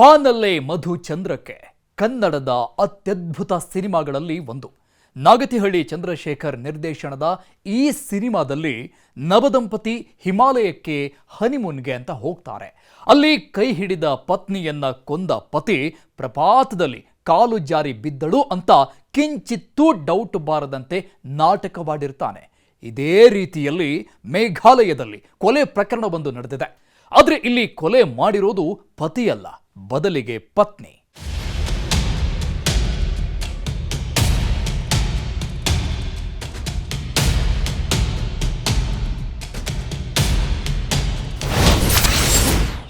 ಬಾನಲ್ಲೇ ಮಧುಚಂದ್ರಕ್ಕೆ ಕನ್ನಡದ ಅತ್ಯದ್ಭುತ ಸಿನಿಮಾಗಳಲ್ಲಿ ಒಂದು. ನಾಗತಿಹಳ್ಳಿ ಚಂದ್ರಶೇಖರ್ ನಿರ್ದೇಶನದ ಈ ಸಿನಿಮಾದಲ್ಲಿ ನವದಂಪತಿ ಹಿಮಾಲಯಕ್ಕೆ ಹನಿಮೂನ್ಗೆ ಅಂತ ಹೋಗ್ತಾರೆ. ಅಲ್ಲಿ ಕೈ ಹಿಡಿದ ಪತ್ನಿಯನ್ನ ಕೊಂದ ಪತಿ ಪ್ರಪಾತದಲ್ಲಿ ಕಾಲು ಜಾರಿ ಬಿದ್ದಳು ಅಂತ ಕಿಂಚಿತ್ತೂ ಡೌಟ್ ಬಾರದಂತೆ ನಾಟಕವಾಡಿರ್ತಾನೆ. ಇದೇ ರೀತಿಯಲ್ಲಿ ಮೇಘಾಲಯದಲ್ಲಿ ಕೊಲೆ ಪ್ರಕರಣವೊಂದು ನಡೆದಿದೆ. ಆದರೆ ಇಲ್ಲಿ ಕೊಲೆ ಮಾಡಿರೋದು ಪತಿಯಲ್ಲ, ಬದಲಿಗೆ ಪತ್ನಿ.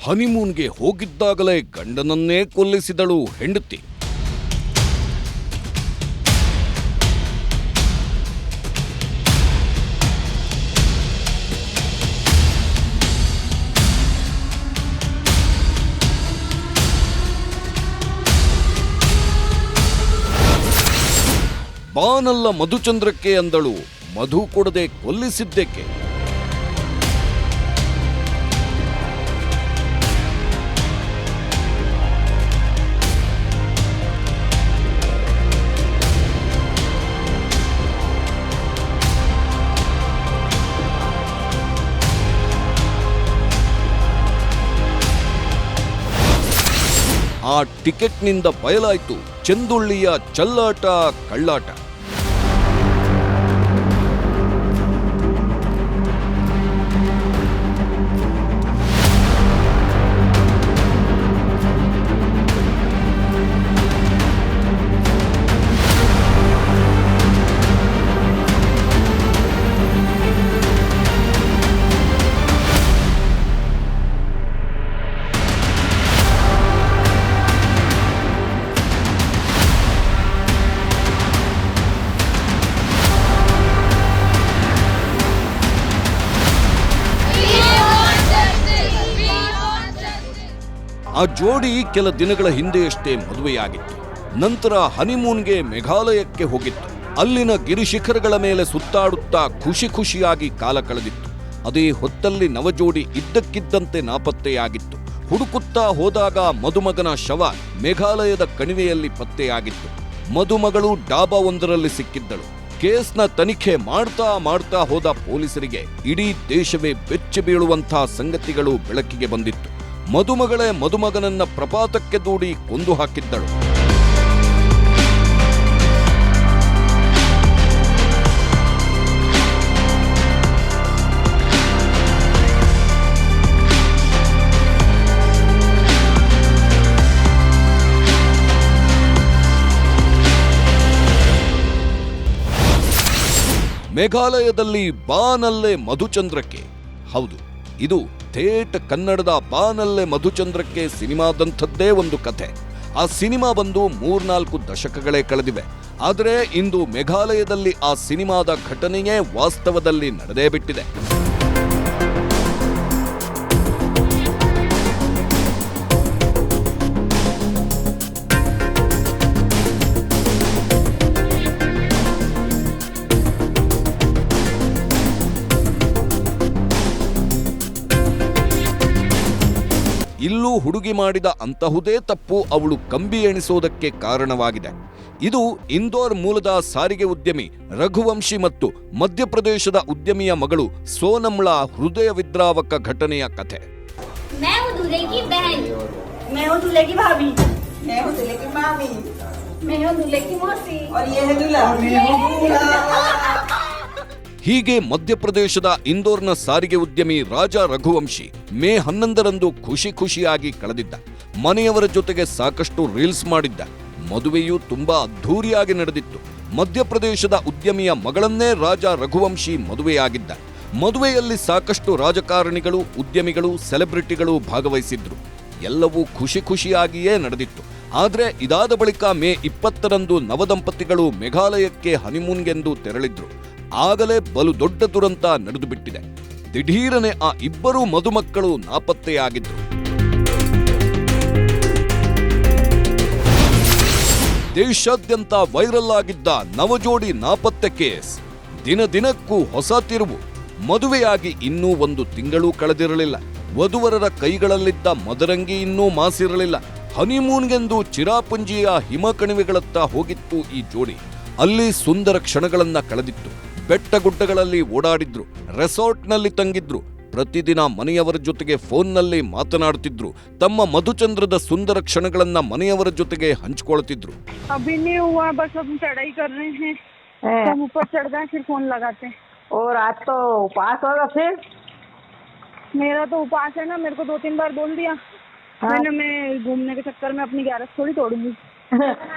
ಹನಿಮೂನ್ಗೆ ಹೋಗಿದ್ದಾಗಲೇ ಗಂಡನನ್ನೇ ಕೊಲ್ಲಿಸಿದಳು ಹೆಂಡತಿ. ಬಾನಲ್ಲ ಮಧುಚಂದ್ರಕ್ಕೆ ಅಂದಳು, ಮಧು ಕೊಡದೆ ಕೊಲ್ಲಿಸಿದ್ದೇಕೆ? ಆ ಟಿಕೆಟ್ನಿಂದ ಬಯಲಾಯಿತು ಚೆಂದುಳ್ಳಿಯ ಚಲ್ಲಾಟ ಕಳ್ಳಾಟ. ಆ ಜೋಡಿ ಕೆಲ ದಿನಗಳ ಹಿಂದೆಯಷ್ಟೇ ಮದುವೆಯಾಗಿತ್ತು. ನಂತರ ಹನಿಮೂನ್ಗೆ ಮೇಘಾಲಯಕ್ಕೆ ಹೋಗಿತ್ತು. ಅಲ್ಲಿನ ಗಿರಿಶಿಖರಗಳ ಮೇಲೆ ಸುತ್ತಾಡುತ್ತಾ ಖುಷಿಯಾಗಿ ಕಾಲ ಕಳೆದಿತ್ತು. ಅದೇ ಹೊತ್ತಲ್ಲಿ ನವಜೋಡಿ ಇದ್ದಕ್ಕಿದ್ದಂತೆ ನಾಪತ್ತೆಯಾಗಿತ್ತು. ಹುಡುಕುತ್ತಾ ಹೋದಾಗ ಮದುಮಗನ ಶವ ಮೇಘಾಲಯದ ಕಣಿವೆಯಲ್ಲಿ ಪತ್ತೆಯಾಗಿತ್ತು. ಮದುಮಗಳು ಡಾಬಾವೊಂದರಲ್ಲಿ ಸಿಕ್ಕಿದ್ದಳು. ಕೇಸ್ನ ತನಿಖೆ ಮಾಡ್ತಾ ಹೋದ ಪೊಲೀಸರಿಗೆ ಇಡೀ ದೇಶವೇ ಬೆಚ್ಚಿ ಬೀಳುವಂತಹ ಸಂಗತಿಗಳು ಬೆಳಕಿಗೆ ಬಂದಿತ್ತು. ಮದುಮಗಳೇ ಮದುಮಗನನ್ನ ಪ್ರಪಾತಕ್ಕೆ ದೂಡಿ ಕೊಂದು ಹಾಕಿದ್ದಳು. ಮೇಘಾಲಯದಲ್ಲಿ ಬಾನಲ್ಲೇ ಮಧುಚಂದ್ರಕ್ಕೆ, ಹೌದು, ಇದು ಥೇಟ್ ಕನ್ನಡದ ಬಾನಲ್ಲೇ ಮಧುಚಂದ್ರಕ್ಕೆ ಸಿನಿಮಾದಂಥದ್ದೇ ಒಂದು ಕಥೆ. ಆ ಸಿನಿಮಾ ಬಂದು 3-4 ದಶಕಗಳೇ ಕಳೆದಿವೆ. ಆದರೆ ಇಂದು ಮೇಘಾಲಯದಲ್ಲಿ ಆ ಸಿನಿಮಾದ ಘಟನೆಯೇ ವಾಸ್ತವದಲ್ಲಿ ನಡೆದೇ ಬಿಟ್ಟಿದೆ. ಇಲ್ಲೂ ಹುಡುಗಿ ಮಾಡಿದ ಅಂತಹುದೇ ತಪ್ಪು ಅವಳು ಕಂಬಿ ಎಣಿಸೋದಕ್ಕೆ ಕಾರಣವಾಗಿದೆ. ಇದು ಇಂದೋರ್ ಮೂಲದ ಸಾರಿಗೆ ಉದ್ಯಮಿ ರಘುವಂಶಿ ಮತ್ತು ಮಧ್ಯಪ್ರದೇಶದ ಉದ್ಯಮಿಯ ಮಗಳು ಸೋನಮ್ಳ ಹೃದಯ ವಿದ್ರಾವಕ ಘಟನೆಯ ಕಥೆ. ಹೀಗೆ ಮಧ್ಯಪ್ರದೇಶದ ಇಂದೋರ್ನ ಸಾರಿಗೆ ಉದ್ಯಮಿ ರಾಜಾ ರಘುವಂಶಿ ಮೇ 11ರಂದು ಖುಷಿಯಾಗಿ ಕಳೆದಿದ್ದ. ಮನೆಯವರ ಜೊತೆಗೆ ಸಾಕಷ್ಟು ರೀಲ್ಸ್ ಮಾಡಿದ್ದ. ಮದುವೆಯೂ ತುಂಬಾ ಅದ್ಧೂರಿಯಾಗಿ ನಡೆದಿತ್ತು. ಮಧ್ಯಪ್ರದೇಶದ ಉದ್ಯಮಿಯ ಮಗಳನ್ನೇ ರಾಜಾ ರಘುವಂಶಿ ಮದುವೆಯಾಗಿದ್ದ. ಮದುವೆಯಲ್ಲಿ ಸಾಕಷ್ಟು ರಾಜಕಾರಣಿಗಳು, ಉದ್ಯಮಿಗಳು, ಸೆಲೆಬ್ರಿಟಿಗಳು ಭಾಗವಹಿಸಿದ್ರು. ಎಲ್ಲವೂ ಖುಷಿಯಾಗಿಯೇ ನಡೆದಿತ್ತು. ಆದರೆ ಇದಾದ ಬಳಿಕ ಮೇ 20ರಂದು ನವದಂಪತಿಗಳು ಮೇಘಾಲಯಕ್ಕೆ ಹನಿಮೂನ್ಗೆಂದು ತೆರಳಿದ್ರು. ಆಗಲೇ ಬಲು ದೊಡ್ಡ ದುರಂತ ನಡೆದು ಬಿಟ್ಟಿದೆ. ದಿಢೀರನೆ ಆ ಇಬ್ಬರೂ ಮದುಮಕ್ಕಳು ನಾಪತ್ತೆಯಾಗಿದ್ರು. ದೇಶಾದ್ಯಂತ ವೈರಲ್ ಆಗಿದ್ದ ನವಜೋಡಿ ನಾಪತ್ತೆ ಕೇಸ್ ದಿನಕ್ಕೂ ಹೊಸ ತಿರುವು. ಮದುವೆಯಾಗಿ ಇನ್ನೂ 1 ತಿಂಗಳು ಕಳೆದಿರಲಿಲ್ಲ. ವಧುವರರ ಕೈಗಳಲ್ಲಿದ್ದ ಮದರಂಗಿ ಇನ್ನೂ ಮಾಸಿರಲಿಲ್ಲ. ಹನಿಮೂನ್ಗೆಂದು ಚಿರಾಪುಂಜಿಯ ಹಿಮಕಣಿವೆಗಳತ್ತ ಹೋಗಿತ್ತು ಈ ಜೋಡಿ. ಅಲ್ಲಿ ಸುಂದರ ಕ್ಷಣಗಳನ್ನ ಕಳೆದಿತ್ತು. ಬೆಟ್ಟಗುಡ್ಡಗಳಲ್ಲಿ ಓಡಾಡಿದ್ರು, ರೆಸಾರ್ಟ್ನಲ್ಲಿ ತಂಗಿದ್ರು, ಪ್ರತಿದಿನ ಮನೆಯವರ ಜೊತೆಗೆ ಫೋನ್ನಲ್ಲಿ ಮಾತನಾಡುತ್ತಿದ್ರು. ತಮ್ಮ ಮಧುಚಂದ್ರದ ಸುಂದರ ಕ್ಷಣಗಳನ್ನ ಮನೆಯವರ ಜೊತೆಗೆ ಹಂಚಿಕೊಳ್ತಿದ್ರು. अभी नहीं हुआ, बस हम चढ़ाई कर रहे हैं, हम ऊपर चढ़ गए फिर फोन लगाते हैं। और आज तो उपास होगा फिर? मेरा तो उपास है ना, मेरे को 2-3 बार बोल दिया। मैं घूमने के चक्कर में अपनी ग्यारस थोड़ी तोड़ूंगी।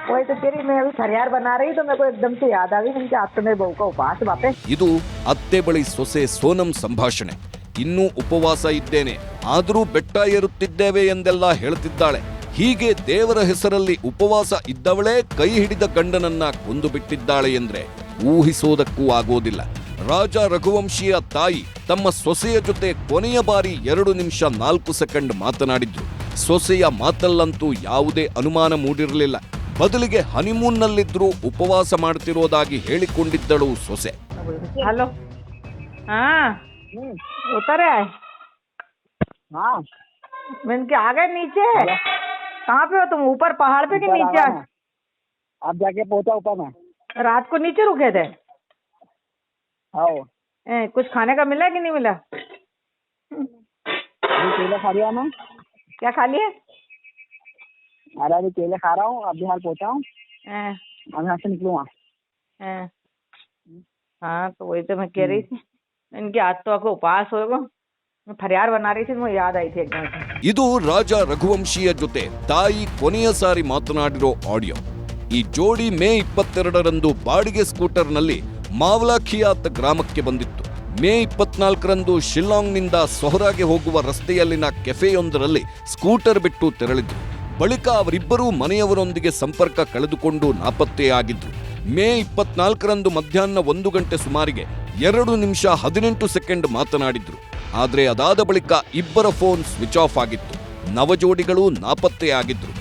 वही तो तेरी, मैं अभी फरियाद बना रही तो मेरे को एकदम से याद आ गई कि आज तो मेरे बहू का उपास है बापे। ಇದು ಅತ್ತೆ ಬಳಿ ಸೊಸೆ ಸೋನಂ ಸಂಭಾಷಣೆ. ಇನ್ನೂ ಉಪವಾಸ ಇದ್ದೇನೆ, ಆದರೂ ಬೆಟ್ಟ ಏರುತ್ತಿದ್ದೇವೆ ಎಂದೆಲ್ಲ ಹೇಳ್ತಿದ್ದಾಳೆ. ಹೀಗೆ ದೇವರ ಹೆಸರಲ್ಲಿ ಉಪವಾಸ ಇದ್ದವಳೇ ಕೈ ಹಿಡಿದ ಗಂಡನನ್ನ ಕೊಂದು ಬಿಟ್ಟಿದ್ದಾಳೆ ಎಂದ್ರೆ ಊಹಿಸೋದಕ್ಕೂ ಆಗೋದಿಲ್ಲ. ರಾಜ ರಘುವಂಶಿಯ ತಾಯಿ ತಮ್ಮ ಸೊಸೆಯ ಜೊತೆ ಕೊನೆಯ ಬಾರಿ 2 ನಿಮಿಷ 4 ಸೆಕೆಂಡ್ ಮಾತನಾಡಿದ್ರು. ಸೊಸೆಯ ಮಾತಲ್ಲಂತೂ ಯಾವುದೇ ಅನುಮಾನ ಮೂಡಿರಲಿಲ್ಲ. ಬದಲಿಗೆ ಹನಿಮೂನ್ನಲ್ಲಿದ್ರೂ ಉಪವಾಸ ಮಾಡ್ತಿರೋದಾಗಿ ಹೇಳಿಕೊಂಡಿದ್ದಳು ಸೊಸೆ. हेलो, हाँ उतरे आए? हाँ, मैंने के आ गए नीचे? कहाँ पे हो तुम, ऊपर पहाड़ पे कि नीचे? आप जाके पहुंचा ऊपर में। रात को नीचे रुके थे? आओ, कुछ खाने का मिला कि नहीं मिला? अभी केले खा लिया मैं। क्या खा लिए? अरे अभी केले खा रहा हूँ, अभी हाल पहुंचा हूँ, हैं, अब यहाँ से निकलूंगा। हैं। हाँ तो वही तो मैं कह रही थी, इनके आज तो आपको उपास होगा। मैं फरियाद बना रही थी, मुझे याद आई थी एकदम से। ಇದು ರಾಜ ರಘುವಂಶಿಯ ಜೊತೆ ತಾಯಿ ಕೊನೆಯ ಸಾರಿ ಮಾತನಾಡಿರೋ ಆಡಿಯೋ. ಈ ಜೋಡಿ ಮೇ 22ರಂದು ಬಾಡಿಗೆ ಸ್ಕೂಟರ್ನಲ್ಲಿ ಮಾವ್ಲಾಖಿಯಾತ್ ಗ್ರಾಮಕ್ಕೆ ಬಂದಿತ್ತು. ಮೇ 24ರಂದು ಶಿಲ್ಲಾಂಗ್ನಿಂದ ಸೊಹರಾಗೆ ಹೋಗುವ ರಸ್ತೆಯಲ್ಲಿನ ಕೆಫೆಯೊಂದರಲ್ಲಿ ಸ್ಕೂಟರ್ ಬಿಟ್ಟು ತೆರಳಿದ್ರು. ಬಳಿಕ ಅವರಿಬ್ಬರೂ ಮನೆಯವರೊಂದಿಗೆ ಸಂಪರ್ಕ ಕಳೆದುಕೊಂಡು ನಾಪತ್ತೆಯಾಗಿದ್ರು. ಮೇ 24ರಂದು ಮಧ್ಯಾಹ್ನ 1 ಗಂಟೆ ಸುಮಾರಿಗೆ 2 ನಿಮಿಷ 18 ಸೆಕೆಂಡ್ ಮಾತನಾಡಿದ್ರು. ಆದರೆ ಅದಾದ ಬಳಿಕ ಇಬ್ಬರ ಫೋನ್ ಸ್ವಿಚ್ ಆಫ್ ಆಗಿತ್ತು. ನವಜೋಡಿಗಳು ನಾಪತ್ತೆಯಾಗಿದ್ರು.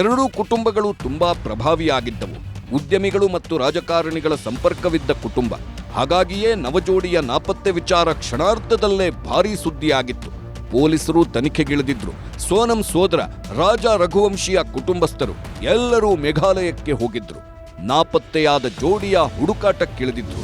ಎರಡೂ ಕುಟುಂಬಗಳು ತುಂಬಾ ಪ್ರಭಾವಿಯಾಗಿದ್ದವು. ಉದ್ಯಮಿಗಳು ಮತ್ತು ರಾಜಕಾರಣಿಗಳ ಸಂಪರ್ಕವಿದ್ದ ಕುಟುಂಬ. ಹಾಗಾಗಿಯೇ ನವಜೋಡಿಯ ನಾಪತ್ತೆ ವಿಚಾರ ಕ್ಷಣಾರ್ಧದಲ್ಲೇ ಭಾರೀ ಸುದ್ದಿಯಾಗಿತ್ತು. ಪೊಲೀಸರು ತನಿಖೆಗಿಳಿದಿದ್ರು. ಸೋನಂ ಸೋದರ ರಾಜ ರಘುವಂಶಿಯ ಕುಟುಂಬಸ್ಥರು ಎಲ್ಲರೂ ಮೇಘಾಲಯಕ್ಕೆ ಹೋಗಿದ್ರು. ನಾಪತ್ತೆಯಾದ ಜೋಡಿಯ ಹುಡುಕಾಟಕ್ಕಿಳಿದಿದ್ರು.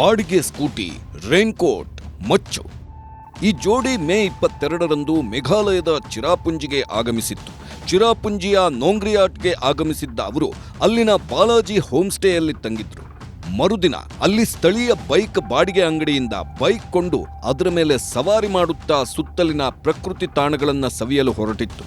ಬಾಡಿಗೆ ಸ್ಕೂಟಿ, ರೈನ್ಕೋಟ್, ಮಚ್ಚು. ಈ ಜೋಡಿ ಮೇ 22ರಂದು ಮೇಘಾಲಯದ ಚಿರಾಪುಂಜಿಗೆ ಆಗಮಿಸಿತ್ತು. ಚಿರಾಪುಂಜಿಯ ನೋಂಗ್ರಿಯಾಟ್ಗೆ ಆಗಮಿಸಿದ್ದ ಅವರು ಅಲ್ಲಿನ ಬಾಲಾಜಿ ಹೋಮ್ ಸ್ಟೇಯಲ್ಲಿ ತಂಗಿದ್ರು. ಮರುದಿನ ಅಲ್ಲಿ ಸ್ಥಳೀಯ ಬೈಕ್ ಬಾಡಿಗೆ ಅಂಗಡಿಯಿಂದ ಬೈಕ್ ಕೊಂಡು ಅದರ ಮೇಲೆ ಸವಾರಿ ಮಾಡುತ್ತಾ ಸುತ್ತಲಿನ ಪ್ರಕೃತಿ ತಾಣಗಳನ್ನು ಸವಿಯಲು ಹೊರಟಿತ್ತು.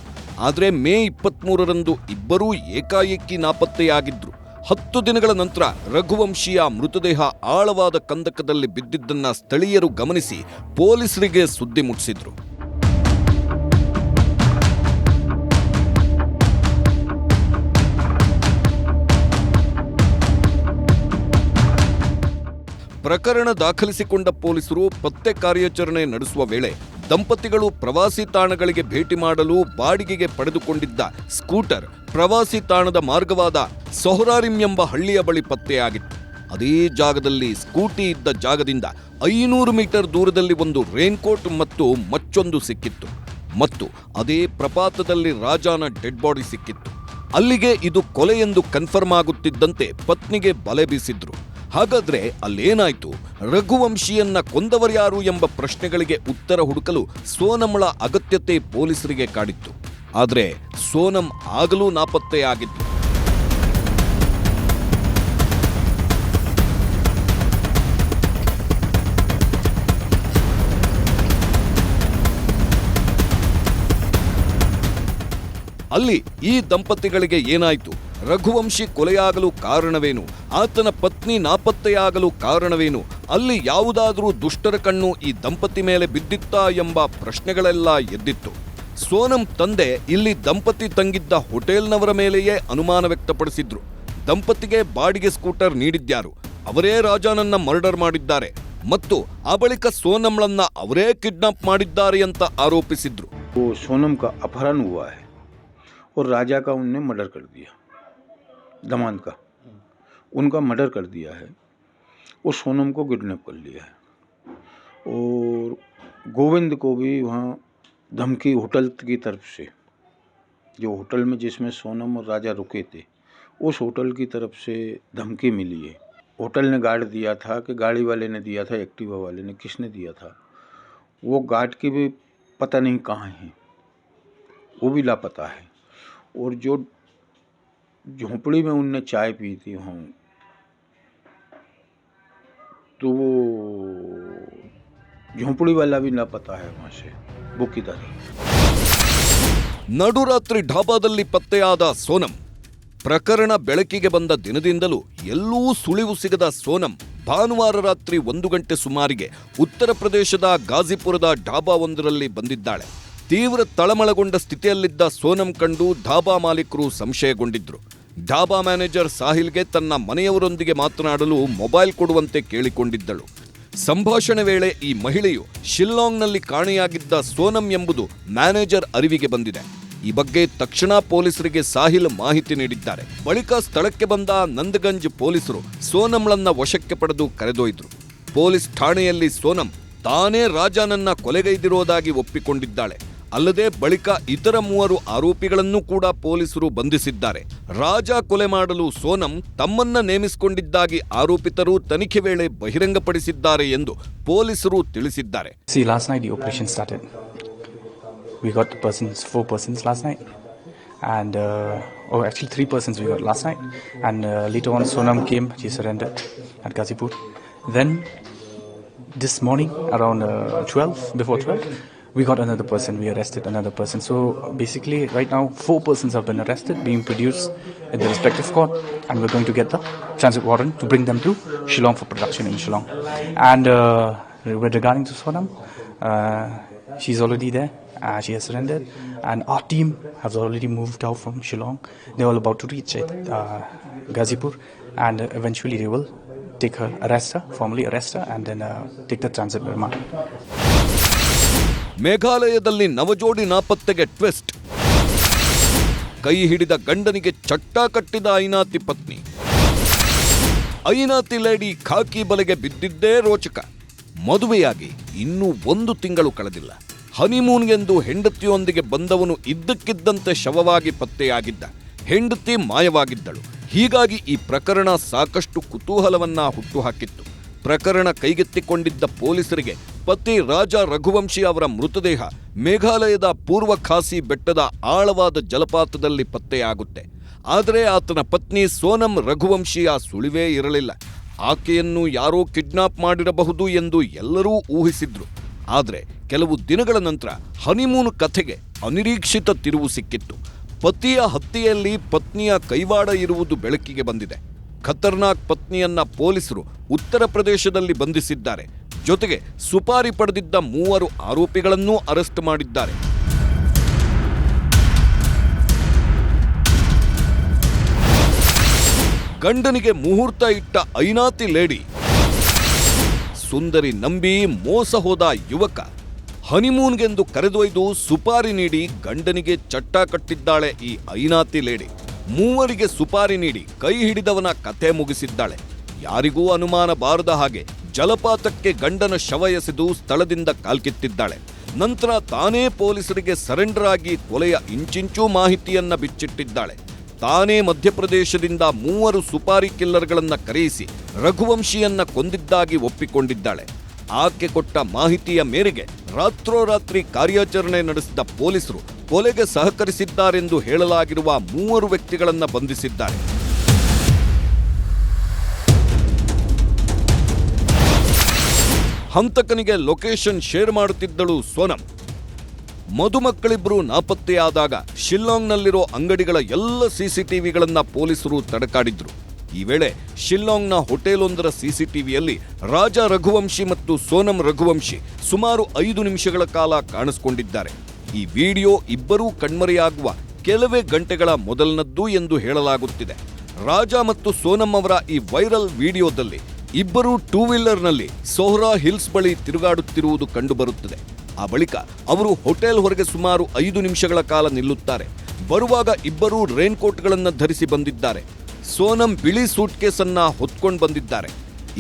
ಆದರೆ ಮೇ 23ರಂದು ಇಬ್ಬರೂ ಏಕಾಏಕಿ ನಾಪತ್ತೆಯಾಗಿದ್ರು. 10 ದಿನಗಳ ನಂತರ ರಘುವಂಶಿಯ ಮೃತದೇಹ ಆಳವಾದ ಕಂದಕದಲ್ಲಿ ಬಿದ್ದಿದ್ದನ್ನ ಸ್ಥಳೀಯರು ಗಮನಿಸಿ ಪೊಲೀಸರಿಗೆ ಸುದ್ದಿ ಮುಟ್ಟಿಸಿದ್ರು. ಪ್ರಕರಣ ದಾಖಲಿಸಿಕೊಂಡ ಪೊಲೀಸರು ಪತ್ತೆ ಕಾರ್ಯಾಚರಣೆ ನಡೆಸುವ ವೇಳೆ ದಂಪತಿಗಳು ಪ್ರವಾಸಿ ತಾಣಗಳಿಗೆ ಭೇಟಿ ಮಾಡಲು ಬಾಡಿಗೆಗೆ ಪಡೆದುಕೊಂಡಿದ್ದ ಸ್ಕೂಟರ್ ಪ್ರವಾಸಿ ತಾಣದ ಮಾರ್ಗವಾದ ಸೊಹರಾರಿಂ ಎಂಬ ಹಳ್ಳಿಯ ಬಳಿ ಪತ್ತೆಯಾಗಿತ್ತು. ಅದೇ ಜಾಗದಲ್ಲಿ ಸ್ಕೂಟಿ ಇದ್ದ ಜಾಗದಿಂದ 500 ಮೀಟರ್ ದೂರದಲ್ಲಿ ಒಂದು ರೈನ್ಕೋಟ್ ಮತ್ತು ಮಚ್ಚೊಂದು ಸಿಕ್ಕಿತ್ತು. ಮತ್ತು ಅದೇ ಪ್ರಪಾತದಲ್ಲಿ ರಾಜಾನ ಡೆಡ್ ಬಾಡಿ ಸಿಕ್ಕಿತ್ತು. ಅಲ್ಲಿಗೆ ಇದು ಕೊಲೆ ಎಂದು ಕನ್ಫರ್ಮ್ ಆಗುತ್ತಿದ್ದಂತೆ ಪತ್ನಿಗೆ ಬಲೆ ಬೀಸಿದ್ರು. ಹಾಗಾದ್ರೆ ಅಲ್ಲೇನಾಯ್ತು? ರಘುವಂಶಿಯನ್ನ ಕೊಂದವರ್ಯಾರು ಎಂಬ ಪ್ರಶ್ನೆಗಳಿಗೆ ಉತ್ತರ ಹುಡುಕಲು ಸೋನಂಳ ಅಗತ್ಯತೆ ಪೊಲೀಸರಿಗೆ ಕಾಡಿತ್ತು. ಆದರೆ ಸೋನಂ ಆಗಲೂ ನಾಪತ್ತೆಯಾಗಿತ್ತು. ಅಲ್ಲಿ ಈ ದಂಪತಿಗಳಿಗೆ ಏನಾಯ್ತು? ರಘುವಂಶಿ ಕೊಲೆಯಾಗಲು ಕಾರಣವೇನು, ಆತನ ಪತ್ನಿ ನಾಪತ್ತೆಯಾಗಲು ಕಾರಣವೇನು, ಅಲ್ಲಿ ಯಾವುದಾದರೂ ದುಷ್ಟರ ಕಣ್ಣು ಈ ದಂಪತಿ ಮೇಲೆ ಬಿದ್ದಿತ್ತಾ ಎಂಬ ಪ್ರಶ್ನೆಗಳೆಲ್ಲ ಎದ್ದಿತ್ತು. ಸೋನಂ ತಂದೆ ಇಲ್ಲಿ ದಂಪತಿ ತಂಗಿದ್ದ ಹೋಟೆಲ್ನವರ ಮೇಲೆಯೇ ಅನುಮಾನ ವ್ಯಕ್ತಪಡಿಸಿದ್ರು. ದಂಪತಿಗೆ ಬಾಡಿಗೆ ಸ್ಕೂಟರ್ ನೀಡಿದ್ಯಾರು, ಅವರೇ ರಾಜನನ್ನ ಮರ್ಡರ್ ಮಾಡಿದ್ದಾರೆ ಮತ್ತು ಆ ಬಳಿಕ ಸೋನಂಳನ್ನ ಅವರೇ ಕಿಡ್ನಾಪ್ ಮಾಡಿದ್ದಾರೆ ಅಂತ ಆರೋಪಿಸಿದ್ರು. सोनम का अपहरण हुआ है और राजा का उनने मर्डर कर दिया, दमाद का उनका मर्डर कर दिया है और सोनम को किडनैप कर लिया है। और गोविंद को भी वहाँ धमकी होटल की तरफ से, जो होटल में जिसमें सोनम और राजा रुके थे, उस होटल की तरफ से धमकी मिली है। होटल ने गार्ड दिया था कि गाड़ी वाले ने दिया था, एक्टिवा वाले ने, किसने दिया था वो गार्ड की भी पता नहीं कहाँ है, वो भी लापता है। और जो झोंपड़ी में उनने चाय पी थी वहाँ, तो वो झोंपड़ी वाला भी लापता है वहाँ से, वो किधर है। ನಡುರಾತ್ರಿ ಢಾಬಾದಲ್ಲಿ ಪತ್ತೆಯಾದ ಸೋನಂ. ಪ್ರಕರಣ ಬೆಳಕಿಗೆ ಬಂದ ದಿನದಿಂದಲೂ ಎಲ್ಲೂ ಸುಳಿವು ಸಿಗದ ಸೋನಂ ಭಾನುವಾರ ರಾತ್ರಿ 1 ಗಂಟೆ ಸುಮಾರಿಗೆ ಉತ್ತರ ಪ್ರದೇಶದ ಗಾಜಿಪುರದ ಢಾಬಾವೊಂದರಲ್ಲಿ ಬಂದಿದ್ದಾಳೆ. ತೀವ್ರ ತಳಮಳಗೊಂಡ ಸ್ಥಿತಿಯಲ್ಲಿದ್ದ ಸೋನಂ ಕಂಡು ಢಾಬಾ ಮಾಲೀಕರು ಸಂಶಯಗೊಂಡಿದ್ರು. ಢಾಬಾ ಮ್ಯಾನೇಜರ್ ಸಾಹಿಲ್ಗೆ ತನ್ನ ಮನೆಯವರೊಂದಿಗೆ ಮಾತನಾಡಲು ಮೊಬೈಲ್ ಕೊಡುವಂತೆ ಕೇಳಿಕೊಂಡಿದ್ದಳು. ಸಂಭಾಷಣೆ ವೇಳೆ ಈ ಮಹಿಳೆಯು ಶಿಲ್ಲಾಂಗ್ನಲ್ಲಿ ಕಾಣೆಯಾಗಿದ್ದ ಸೋನಂ ಎಂಬುದು ಮ್ಯಾನೇಜರ್ ಅರಿವಿಗೆ ಬಂದಿದೆ. ಈ ಬಗ್ಗೆ ತಕ್ಷಣ ಪೊಲೀಸರಿಗೆ ಸಾಹಿಲ್ ಮಾಹಿತಿ ನೀಡಿದ್ದಾರೆ. ಬಳಿಕ ಸ್ಥಳಕ್ಕೆ ಬಂದ ನಂದಗಂಜ್ ಪೊಲೀಸರು ಸೋನಂಳನ್ನ ವಶಕ್ಕೆ ಪಡೆದು ಕರೆದೊಯ್ದರು. ಪೊಲೀಸ್ ಠಾಣೆಯಲ್ಲಿ ಸೋನಂ ತಾನೇ ರಾಜನನ್ನ ಕೊಲೆಗೈದಿರೋದಾಗಿ ಒಪ್ಪಿಕೊಂಡಿದ್ದಾಳೆ. ಅಲ್ಲದೆ ಬಳಿಕ ಇತರ 3 ಆರೋಪಿಗಳನ್ನು ಕೂಡ ಪೊಲೀಸರು ಬಂಧಿಸಿದ್ದಾರೆ. ರಾಜ ಕೊಲೆ ಮಾಡಲು ಸೋನಂ ತಮ್ಮನ್ನ ನೇಮಿಸಿಕೊಂಡಿದ್ದಾಗಿ ಆರೋಪಿತರು ತನಿಖೆ ವೇಳೆ ಬಹಿರಂಗಪಡಿಸಿದ್ದಾರೆ ಎಂದು ಪೊಲೀಸರು ತಿಳಿಸಿದ್ದಾರೆ. See, last night the operation started. We got 4 persons last night, and actually 3 persons we got last night, and later on Sonam came, she surrendered at Gazipur. Then this morning around before 12, we got another person, we arrested another person. So basically right now 4 persons have been arrested, being produced at the respective court, and we're going to get the transit warrant to bring them to Shillong for production in Shillong. And with regarding to Sonam, she's already there. She has surrendered, and our team has already moved out from Shillong. They are about to reach Gazipur, and eventually they will take her, formally arrest her, and then take the transit remand. ಮೇಘಾಲಯದಲ್ಲಿ ನವಜೋಡಿ ನಾಪತ್ತೆಗೆ twist. ಕೈ ಹಿಡಿದ ಗಂಡನಿಗೆ ಚಟ್ಟ ಕಟ್ಟಿದ ಐನಾತಿ ಪತ್ನಿ. ಐನಾತಿ lady ಖಾಕಿ ಬಲೆಗೆ ಬಿದ್ದಿದ್ದೇ ರೋಚಕ. ಮದುವೆಯಾಗಿ ಇನ್ನೂ 1 ತಿಂಗಳು ಕಳೆದಿಲ್ಲ. ಹನಿಮೂನ್ಗೆಂದು ಹೆಂಡತಿಯೊಂದಿಗೆ ಬಂದವನು ಇದ್ದಕ್ಕಿದ್ದಂತೆ ಶವವಾಗಿ ಪತ್ತೆಯಾಗಿದ್ದ. ಹೆಂಡತಿ ಮಾಯವಾಗಿದ್ದಳು. ಹೀಗಾಗಿ ಈ ಪ್ರಕರಣ ಸಾಕಷ್ಟು ಕುತೂಹಲವನ್ನ ಹುಟ್ಟುಹಾಕಿತ್ತು. ಪ್ರಕರಣ ಕೈಗೆತ್ತಿಕೊಂಡಿದ್ದ ಪೊಲೀಸರಿಗೆ ಪತಿ ರಾಜ ರಘುವಂಶಿ ಅವರ ಮೃತದೇಹ ಮೇಘಾಲಯದ ಪೂರ್ವ ಖಾಸಿ ಬೆಟ್ಟದ ಆಳವಾದ ಜಲಪಾತದಲ್ಲಿ ಪತ್ತೆಯಾಗುತ್ತೆ. ಆದರೆ ಆತನ ಪತ್ನಿ ಸೋನಂ ರಘುವಂಶಿಯ ಸುಳಿವೇ ಇರಲಿಲ್ಲ. ಆಕೆಯನ್ನು ಯಾರೋ ಕಿಡ್ನಾಪ್ ಮಾಡಿರಬಹುದು ಎಂದು ಎಲ್ಲರೂ ಊಹಿಸಿದ್ರು. ಆದರೆ ಕೆಲವು ದಿನಗಳ ನಂತರ ಹನಿಮೂನ್ ಕಥೆಗೆ ಅನಿರೀಕ್ಷಿತ ತಿರುವು ಸಿಕ್ಕಿತ್ತು. ಪತಿಯ ಹತ್ಯೆಯಲ್ಲಿ ಪತ್ನಿಯ ಕೈವಾಡ ಇರುವುದು ಬೆಳಕಿಗೆ ಬಂದಿದೆ. ಖತರ್ನಾಕ್ ಪತ್ನಿಯನ್ನ ಪೊಲೀಸರು ಉತ್ತರ ಪ್ರದೇಶದಲ್ಲಿ ಬಂಧಿಸಿದ್ದಾರೆ. ಜೊತೆಗೆ ಸುಪಾರಿ ಪಡೆದಿದ್ದ 3 ಆರೋಪಿಗಳನ್ನೂ ಅರೆಸ್ಟ್ ಮಾಡಿದ್ದಾರೆ. ಗಂಡನಿಗೆ ಮುಹೂರ್ತ ಇಟ್ಟ ಐನಾತಿ ಲೇಡಿ, ಸುಂದರಿ ನಂಬಿ ಮೋಸ ಹೋದ ಯುವಕ, ಹನಿಮೂನ್ಗೆಂದು ಕರೆದೊಯ್ದು ಸುಪಾರಿ ನೀಡಿ ಗಂಡನಿಗೆ ಚಟ್ಟ ಕಟ್ಟಿದ್ದಾಳೆ ಈ ಐನಾತಿ ಲೇಡಿ. 3 ಸುಪಾರಿ ನೀಡಿ ಕೈ ಹಿಡಿದವನ ಕಥೆ ಮುಗಿಸಿದ್ದಾಳೆ. ಯಾರಿಗೂ ಅನುಮಾನ ಬಾರದ ಹಾಗೆ ಜಲಪಾತಕ್ಕೆ ಗಂಡನ ಶವ ಎಸೆದು ಸ್ಥಳದಿಂದ ಕಾಲ್ಕಿತ್ತಿದ್ದಾಳೆ. ನಂತರ ತಾನೇ ಪೊಲೀಸರಿಗೆ ಸರೆಂಡರ್ ಆಗಿ ಕೊಲೆಯ ಇಂಚಿಂಚೂ ಮಾಹಿತಿಯನ್ನ ಬಿಚ್ಚಿಟ್ಟಿದ್ದಾಳೆ. ತಾನೇ ಮಧ್ಯಪ್ರದೇಶದಿಂದ 3 ಸುಪಾರಿ ಕಿಲ್ಲರ್ಗಳನ್ನ ಕರೆಯಿಸಿ ರಘುವಂಶಿಯನ್ನ ಕೊಂದಿದ್ದಾಗಿ ಒಪ್ಪಿಕೊಂಡಿದ್ದಾಳೆ. ಆಕೆ ಕೊಟ್ಟ ಮಾಹಿತಿಯ ಮೇರೆಗೆ ರಾತ್ರೋರಾತ್ರಿ ಕಾರ್ಯಾಚರಣೆ ನಡೆಸಿದ ಪೊಲೀಸರು ಕೊಲೆಗೆ ಸಹಕರಿಸಿದ್ದಾರೆಂದು ಹೇಳಲಾಗಿರುವ 3 ವ್ಯಕ್ತಿಗಳನ್ನ ಬಂಧಿಸಿದ್ದಾರೆ. ಹಂತಕನಿಗೆ ಲೊಕೇಶನ್ ಶೇರ್ ಮಾಡುತ್ತಿದ್ದಳು ಸೋನಂ. ಮದುಮಕ್ಕಳಿಬ್ರು ನಾಪತ್ತೆಯಾದಾಗ ಶಿಲ್ಲಾಂಗ್ನಲ್ಲಿರೋ ಅಂಗಡಿಗಳ ಎಲ್ಲ ಸಿಸಿಟಿವಿಗಳನ್ನ ಪೊಲೀಸರು ತಡಕಾಡಿದ್ರು. ಈ ವೇಳೆ ಶಿಲ್ಲಾಂಗ್ನ ಹೋಟೆಲೊಂದರ ಸಿಸಿಟಿವಿಯಲ್ಲಿ ರಾಜಾ ರಘುವಂಶಿ ಮತ್ತು ಸೋನಂ ರಘುವಂಶಿ ಸುಮಾರು 5 ನಿಮಿಷಗಳ ಕಾಲ ಕಾಣಿಸಿಕೊಂಡಿದ್ದಾರೆ. ಈ ವಿಡಿಯೋ ಇಬ್ಬರೂ ಕಣ್ಮರೆಯಾಗುವ ಕೆಲವೇ ಗಂಟೆಗಳ ಮೊದಲನದ್ದು ಎಂದು ಹೇಳಲಾಗುತ್ತಿದೆ. ರಾಜಾ ಮತ್ತು ಸೋನಂ ಅವರ ಈ ವೈರಲ್ ವಿಡಿಯೋದಲ್ಲಿ ಇಬ್ಬರೂ ಟೂ ವೀಲರ್ನಲ್ಲಿ ಸೊಹ್ರಾ ಹಿಲ್ಸ್ ಬಳಿ ತಿರುಗಾಡುತ್ತಿರುವುದು ಕಂಡುಬರುತ್ತದೆ. ಆ ಬಳಿಕ ಅವರು ಹೋಟೆಲ್ ಹೊರಗೆ ಸುಮಾರು 5 ನಿಮಿಷಗಳ ಕಾಲ ನಿಲ್ಲುತ್ತಾರೆ. ಬರುವಾಗ ಇಬ್ಬರೂ ರೈನ್ಕೋಟ್ಗಳನ್ನು ಧರಿಸಿ ಬಂದಿದ್ದಾರೆ. ಸೋನಂ ಬಿಳಿ ಸೂಟ್ ಕೇಸನ್ನ ಹೊತ್ಕೊಂಡು ಬಂದಿದ್ದಾರೆ.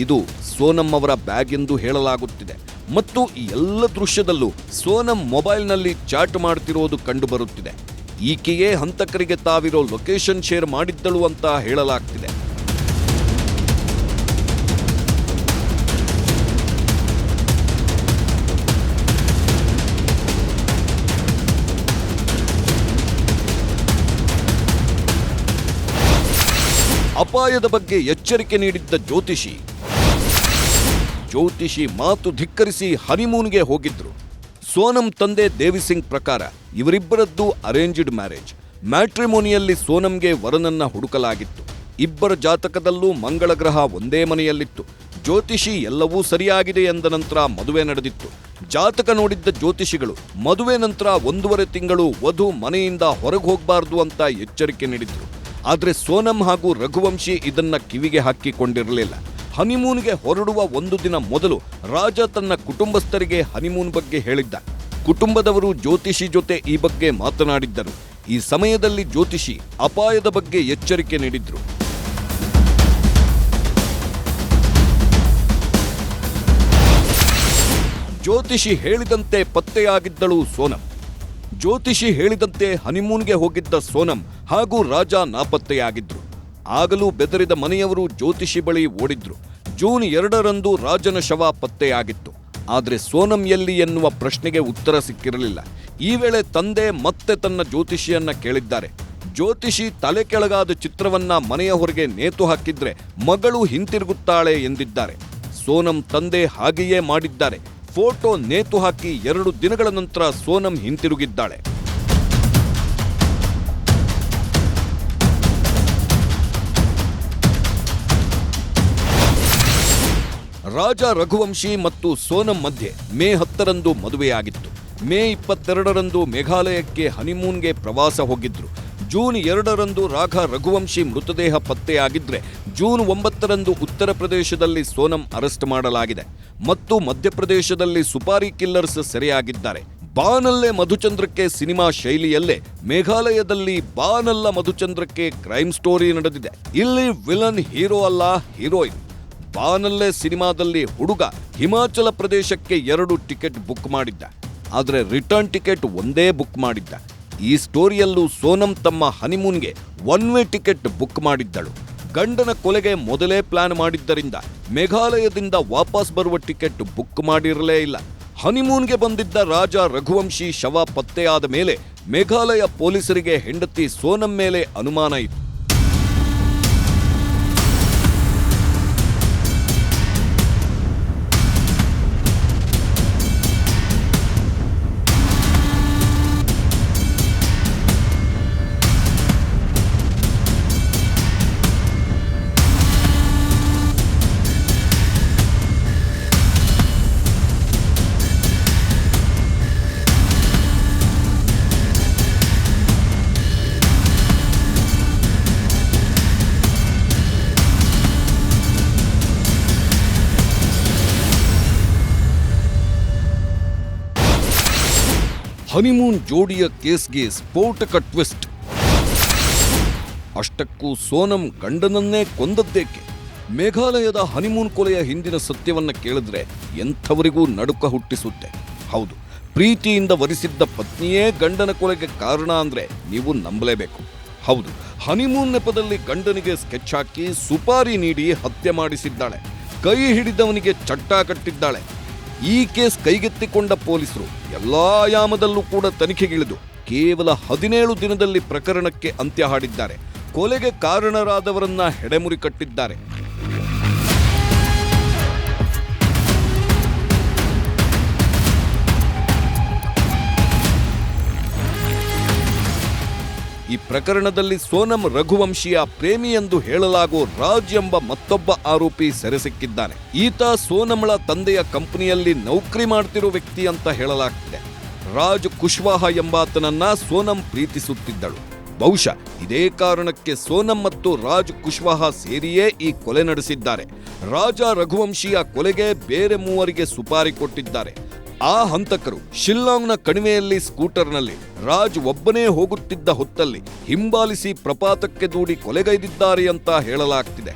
ಇದು ಸೋನಂ ಅವರ ಬ್ಯಾಗ್ ಎಂದು ಹೇಳಲಾಗುತ್ತಿದೆ. ಮತ್ತು ಈ ಎಲ್ಲ ದೃಶ್ಯದಲ್ಲೂ ಸೋನಂ ಮೊಬೈಲ್ನಲ್ಲಿ ಚಾಟ್ ಮಾಡ್ತಿರೋದು ಕಂಡುಬರುತ್ತಿದೆ. ಈಕೆಯೇ ಹಂತಕರಿಗೆ ತಾವಿರೋ ಲೊಕೇಶನ್ ಶೇರ್ ಮಾಡಿದ್ದಳು ಅಂತ ಹೇಳಲಾಗ್ತಿದೆ. ಅಪಾಯದ ಬಗ್ಗೆ ಎಚ್ಚರಿಕೆ ನೀಡಿದ್ದ ಜ್ಯೋತಿಷಿ ಮಾತು ಧಿಕ್ಕರಿಸಿ ಹನಿಮೂನ್ಗೆ ಹೋಗಿದ್ರು. ಸೋನಂ ತಂದೆ ದೇವಿಸಿಂಗ್ ಪ್ರಕಾರ ಇವರಿಬ್ಬರದ್ದು ಅರೇಂಜ್ಡ್ ಮ್ಯಾರೇಜ್. ಮ್ಯಾಟ್ರಿಮೋನಿಯಲ್ಲಿ ಸೋನಂಗೆ ವರನನ್ನ ಹುಡುಕಲಾಗಿತ್ತು. ಇಬ್ಬರ ಜಾತಕದಲ್ಲೂ ಮಂಗಳ ಗ್ರಹ ಒಂದೇ ಮನೆಯಲ್ಲಿತ್ತು. ಜ್ಯೋತಿಷಿ ಎಲ್ಲವೂ ಸರಿಯಾಗಿದೆ ಎಂದ ನಂತರ ಮದುವೆ ನಡೆದಿತ್ತು. ಜಾತಕ ನೋಡಿದ್ದ ಜ್ಯೋತಿಷಿಗಳು ಮದುವೆ ನಂತರ 1.5 ತಿಂಗಳು ವಧು ಮನೆಯಿಂದ ಹೊರಗೆ ಹೋಗಬಾರ್ದು ಅಂತ ಎಚ್ಚರಿಕೆ ನೀಡಿದ್ರು. ಆದರೆ ಸೋನಂ ಹಾಗೂ ರಘುವಂಶಿ ಇದನ್ನ ಕಿವಿಗೆ ಹಾಕಿಕೊಂಡಿರಲಿಲ್ಲ. ಹನಿಮೂನ್ಗೆ ಹೊರಡುವ 1 ದಿನ ಮೊದಲು ರಾಜ ತನ್ನ ಕುಟುಂಬಸ್ಥರಿಗೆ ಹನಿಮೂನ್ ಬಗ್ಗೆ ಹೇಳಿದ್ದ. ಕುಟುಂಬದವರು ಜ್ಯೋತಿಷಿ ಜೊತೆ ಈ ಬಗ್ಗೆ ಮಾತನಾಡಿದ್ದರು. ಈ ಸಮಯದಲ್ಲಿ ಜ್ಯೋತಿಷಿ ಅಪಾಯದ ಬಗ್ಗೆ ಎಚ್ಚರಿಕೆ ನೀಡಿದ್ರು. ಜ್ಯೋತಿಷಿ ಹೇಳಿದಂತೆ ಪತ್ತೆಯಾಗಿದ್ದಳು ಸೋನಂ. ಜ್ಯೋತಿಷಿ ಹೇಳಿದಂತೆ ಹನಿಮೂನ್ಗೆ ಹೋಗಿದ್ದ ಸೋನಂ ಹಾಗೂ ರಾಜ ನಾಪತ್ತೆಯಾಗಿದ್ರು. ಆಗಲೂ ಬೆದರಿದ ಮನೆಯವರು ಜ್ಯೋತಿಷಿ ಬಳಿ ಓಡಿದ್ರು. ಜೂನ್ 2ರಂದು ರಾಜನ ಶವ ಪತ್ತೆಯಾಗಿತ್ತು. ಆದರೆ ಸೋನಂ ಎಲ್ಲಿ ಎನ್ನುವ ಪ್ರಶ್ನೆಗೆ ಉತ್ತರ ಸಿಕ್ಕಿರಲಿಲ್ಲ. ಈ ವೇಳೆ ತಂದೆ ಮತ್ತೆ ತನ್ನ ಜ್ಯೋತಿಷಿಯನ್ನ ಕೇಳಿದ್ದಾರೆ. ಜ್ಯೋತಿಷಿ ತಲೆ ಕೆಳಗಾದ ಚಿತ್ರವನ್ನ ಮನೆಯ ಹೊರಗೆ ನೇತು ಹಾಕಿದ್ರೆ ಮಗಳು ಹಿಂತಿರುಗುತ್ತಾಳೆ ಎಂದಿದ್ದಾರೆ. ಸೋನಂ ತಂದೆ ಹಾಗೆಯೇ ಮಾಡಿದ್ದಾರೆ. ಫೋಟೋ ನೇತು ಹಾಕಿ 2 ದಿನಗಳ ನಂತರ ಸೋನಂ ಹಿಂತಿರುಗಿದ್ದಾಳೆ. ರಾಜಾ ರಘುವಂಶಿ ಮತ್ತು ಸೋನಂ ಮಧ್ಯೆ ಮೇ 10ರಂದು ಮದುವೆಯಾಗಿತ್ತು. ಮೇ 22ರಂದು ಮೇಘಾಲಯಕ್ಕೆ ಹನಿಮೂನ್ಗೆ ಪ್ರವಾಸ ಹೋಗಿದ್ರು. ಜೂನ್ 2ರಂದು ರಾಘಾ ರಘುವಂಶಿ ಮೃತದೇಹ ಪತ್ತೆಯಾಗಿದ್ರೆ ಜೂನ್ 9ರಂದು ಉತ್ತರ ಪ್ರದೇಶದಲ್ಲಿ ಸೋನಂ ಅರೆಸ್ಟ್ ಮಾಡಲಾಗಿದೆ ಮತ್ತು ಮಧ್ಯಪ್ರದೇಶದಲ್ಲಿ ಸುಪಾರಿ ಕಿಲ್ಲರ್ಸ್ ಸೆರೆಯಾಗಿದ್ದಾರೆ. ಬಾನಲ್ಲೇ ಮಧುಚಂದ್ರಕ್ಕೆ ಸಿನಿಮಾ ಶೈಲಿಯಲ್ಲೇ ಮೇಘಾಲಯದಲ್ಲಿ ಬಾನಲ್ಲ ಮಧುಚಂದ್ರಕ್ಕೆ ಕ್ರೈಮ್ ಸ್ಟೋರಿ ನಡೆದಿದೆ. ಇಲ್ಲಿ ವಿಲನ್ ಹೀರೋ ಅಲ್ಲ, ಹೀರೋಯಿನ್. ಬಾನಲ್ಲೇ ಸಿನಿಮಾದಲ್ಲಿ ಹುಡುಗ ಹಿಮಾಚಲ ಪ್ರದೇಶಕ್ಕೆ 2 ಟಿಕೆಟ್ ಬುಕ್ ಮಾಡಿದ್ದ. ಆದರೆ ರಿಟರ್ನ್ ಟಿಕೆಟ್ ಒಂದೇ ಬುಕ್ ಮಾಡಿದ್ದ. ಈ ಸ್ಟೋರಿಯಲ್ಲೂ ಸೋನಂ ತಮ್ಮ ಹನಿಮೂನ್ಗೆ 1 ವೇ ಟಿಕೆಟ್ ಬುಕ್ ಮಾಡಿದ್ದಳು. ಗಂಡನ ಕೊಲೆಗೆ ಮೊದಲೇ ಪ್ಲಾನ್ ಮಾಡಿದ್ದರಿಂದ ಮೇಘಾಲಯದಿಂದ ವಾಪಸ್ ಬರುವ ಟಿಕೆಟ್ ಬುಕ್ ಮಾಡಿರಲೇ ಇಲ್ಲ. ಹನಿಮೂನ್ಗೆ ಬಂದಿದ್ದ ರಾಜ ರಘುವಂಶಿ ಶವ ಪತ್ತೆಯಾದ ಮೇಲೆ ಮೇಘಾಲಯ ಪೊಲೀಸರಿಗೆ ಹೆಂಡತಿ ಸೋನಂ ಮೇಲೆ ಅನುಮಾನ ಇತ್ತು. ಹನಿಮೂನ್ ಜೋಡಿಯ ಕೇಸ್ಗೆ ಸ್ಫೋಟಕ ಟ್ವಿಸ್ಟ್. ಅಷ್ಟಕ್ಕೂ ಸೋನಂ ಗಂಡನನ್ನೇ ಕೊಂದದ್ದೇಕೆ? ಮೇಘಾಲಯದ ಹನಿಮೂನ್ ಕೊಲೆಯ ಹಿಂದಿನ ಸತ್ಯವನ್ನ ಕೇಳಿದ್ರೆ ಎಂಥವರಿಗೂ ನಡುಕ ಹುಟ್ಟಿಸುತ್ತೆ. ಹೌದು, ಪ್ರೀತಿಯಿಂದ ವರಿಸಿದ್ದ ಪತ್ನಿಯೇ ಗಂಡನ ಕೊಲೆಗೆ ಕಾರಣ ಅಂದ್ರೆ ನೀವು ನಂಬಲೇಬೇಕು. ಹೌದು, ಹನಿಮೂನ್ ನೆಪದಲ್ಲಿ ಗಂಡನಿಗೆ ಸ್ಕೆಚ್ ಹಾಕಿ ಸುಪಾರಿ ನೀಡಿ ಹತ್ಯೆ ಮಾಡಿಸಿದ್ದಾಳೆ. ಕೈ ಹಿಡಿದವನಿಗೆ ಚಟ್ಟ ಕಟ್ಟಿದ್ದಾಳೆ. ಈ ಕೇಸ್ ಕೈಗೆತ್ತಿಕೊಂಡ ಪೊಲೀಸರು ಎಲ್ಲಾ ಆಯಾಮದಲ್ಲೂ ಕೂಡ ತನಿಖೆಗಿಳಿದು ಕೇವಲ 17 ದಿನದಲ್ಲಿ ಪ್ರಕರಣಕ್ಕೆ ಅಂತ್ಯ ಹಾಡಿದ್ದಾರೆ. ಕೊಲೆಗೆ ಕಾರಣರಾದವರನ್ನ ಹೆಡೆಮುರಿ ಕಟ್ಟಿದ್ದಾರೆ. ಈ ಪ್ರಕರಣದಲ್ಲಿ ಸೋನಂ ರಘುವಂಶಿಯ ಪ್ರೇಮಿ ಎಂದು ಹೇಳಲಾಗುವ ರಾಜ್ ಎಂಬ ಮತ್ತೊಬ್ಬ ಆರೋಪಿ ಸೆರೆ ಸಿಕ್ಕಿದ್ದಾನೆ. ಈತ ಸೋನಂಳ ತಂದೆಯ ಕಂಪನಿಯಲ್ಲಿ ನೌಕರಿ ಮಾಡ್ತಿರೋ ವ್ಯಕ್ತಿ ಅಂತ ಹೇಳಲಾಗ್ತಿದೆ. ರಾಜ್ ಕುಶ್ವಾಹ ಎಂಬಾತನನ್ನ ಸೋನಂ ಪ್ರೀತಿಸುತ್ತಿದ್ದಳು. ಬಹುಶಃ ಇದೇ ಕಾರಣಕ್ಕೆ ಸೋನಂ ಮತ್ತು ರಾಜ್ ಕುಶ್ವಾಹ ಸೇರಿಯೇ ಈ ಕೊಲೆ ನಡೆಸಿದ್ದಾರೆ. ರಾಜ ರಘುವಂಶಿಯ ಕೊಲೆಗೆ ಬೇರೆ ಮೂವರಿಗೆ ಸುಪಾರಿ ಕೊಟ್ಟಿದ್ದಾರೆ. ಆ ಹಂತಕರು ಶಿಲ್ಲಾಂಗ್ನ ಕಣಿವೆಯಲ್ಲಿ ಸ್ಕೂಟರ್ನಲ್ಲಿ ರಾಜ್ ಒಬ್ಬನೇ ಹೋಗುತ್ತಿದ್ದ ಹೊತ್ತಲ್ಲಿ ಹಿಂಬಾಲಿಸಿ ಪ್ರಪಾತಕ್ಕೆ ದೂಡಿ ಕೊಲೆಗೈದಿದ್ದಾರೆ ಅಂತ ಹೇಳಲಾಗ್ತಿದೆ.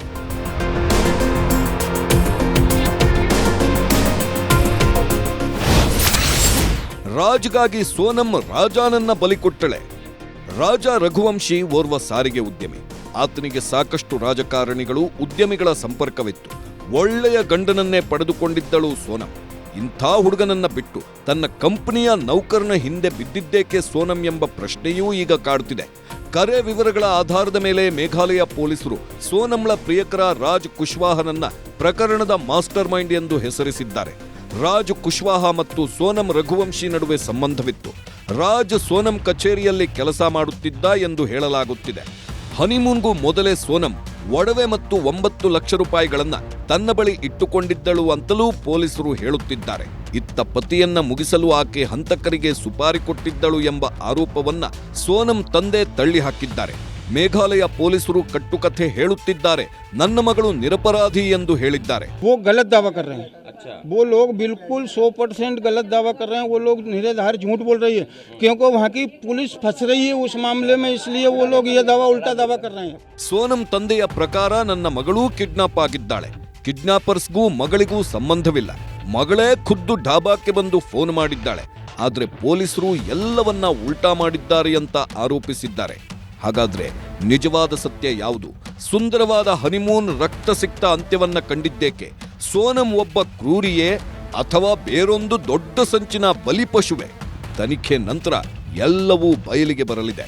ರಾಜ್ಗಾಗಿ ಸೋನಂ ರಾಜಾನನ್ನ ಬಲಿಕೊಟ್ಟಳೆ. ರಾಜ ರಘುವಂಶಿ ಓರ್ವ ಸಾರಿಗೆ ಉದ್ಯಮಿ. ಆತನಿಗೆ ಸಾಕಷ್ಟು ರಾಜಕಾರಣಿಗಳು, ಉದ್ಯಮಿಗಳ ಸಂಪರ್ಕವಿತ್ತು. ಒಳ್ಳೆಯ ಗಂಡನನ್ನೇ ಪಡೆದುಕೊಂಡಿದ್ದಳು ಸೋನಂ. ಇಂಥ ಹುಡುಗನನ್ನ ಬಿಟ್ಟು ತನ್ನ ಕಂಪನಿಯ ನೌಕರನ ಹಿಂದೆ ಬಿದ್ದಿದ್ದೇಕೆ ಸೋನಂ ಎಂಬ ಪ್ರಶ್ನೆಯೂ ಈಗ ಕಾಡುತ್ತಿದೆ. ಕರೆ ವಿವರಗಳ ಆಧಾರದ ಮೇಲೆ ಮೇಘಾಲಯ ಪೊಲೀಸರು ಸೋನಂಳ ಪ್ರಿಯಕರ ರಾಜ್ ಕುಶ್ವಾಹನನ್ನ ಪ್ರಕರಣದ ಮಾಸ್ಟರ್ ಮೈಂಡ್ ಎಂದು ಹೆಸರಿಸಿದ್ದಾರೆ. ರಾಜ್ ಕುಶ್ವಾಹ ಮತ್ತು ಸೋನಂ ರಘುವಂಶಿ ನಡುವೆ ಸಂಬಂಧವಿತ್ತು. ರಾಜ್ ಸೋನಂ ಕಚೇರಿಯಲ್ಲಿ ಕೆಲಸ ಮಾಡುತ್ತಿದ್ದ ಎಂದು ಹೇಳಲಾಗುತ್ತಿದೆ. ಹನಿಮೂನ್ಗೂ ಮೊದಲೇ ಸೋನಂ ಒಡವೆ ಮತ್ತು 9 ಲಕ್ಷ ರೂಪಾಯಿಗಳನ್ನ ತನ್ನ ಬಳಿ ಇಟ್ಟುಕೊಂಡಿದ್ದಳು ಅಂತಲೂ ಪೊಲೀಸರು ಹೇಳುತ್ತಿದ್ದಾರೆ. ಇತ್ತ ಪತಿಯನ್ನ ಮುಗಿಸಲು ಆಕೆ ಹಂತಕರಿಗೆ ಸುಪಾರಿ ಕೊಟ್ಟಿದ್ದಳು ಎಂಬ ಆರೋಪವನ್ನ ಸೋನಂ ತಂದೆ ತಳ್ಳಿ ಹಾಕಿದ್ದಾರೆ. ಮೇಘಾಲಯ ಪೊಲೀಸರು ಕಟ್ಟುಕಥೆ ಹೇಳುತ್ತಿದ್ದಾರೆ. ನನ್ನ ಮಗಳು ನಿರಪರಾಧಿ ಎಂದು ಹೇಳಿದ್ದಾರೆ. वो गलत दावा कर रहे हैं. अच्छा. वो लोग बिल्कुल 100% गलत दावा कर रहे हैं. वो लोग निराधार झूठ बोल रही है क्योंकि वहाँ की पुलिस फंस रही है उस मामले में, इसलिए वो लोग ये दावा उल्टा दावा कर रहे हैं. ಸೋನಂ ತಂದೆಯ ಪ್ರಕಾರ ನನ್ನ ಮಗಳೂ ಕಿಡ್ನಾಪ್ ಆಗಿದ್ದಾಳೆ. ಕಿಡ್ನಾಪರ್ಸ್ಗೂ ಮಗಳಿಗೂ ಸಂಬಂಧವಿಲ್ಲ. ಮಗಳೇ ಖುದ್ದು ಢಾಬಾಕ್ಕೆ ಬಂದು ಫೋನ್ ಮಾಡಿದ್ದಾಳೆ. ಆದ್ರೆ ಪೊಲೀಸರು ಎಲ್ಲವನ್ನ ಉಲ್ಟಾ ಮಾಡಿದ್ದಾರೆ ಅಂತ ಆರೋಪಿಸಿದ್ದಾರೆ. ಹಾಗಾದ್ರೆ ನಿಜವಾದ ಸತ್ಯ ಯಾವುದು? ಸುಂದರವಾದ ಹನಿಮೂನ್ ರಕ್ತಸಿಕ್ತ ಅಂತ್ಯವನ್ನ ಕಂಡಿದ್ದೇಕೆ? ಸೋನಂ ಒಬ್ಬ ಕ್ರೂರಿಯೇ ಅಥವಾ ಬೇರೊಂದು ದೊಡ್ಡ ಸಂಚಿನ ಬಲಿಪಶುವೆ? ತನಿಖೆ ನಂತರ ಎಲ್ಲವೂ ಬಯಲಿಗೆ ಬರಲಿದೆ.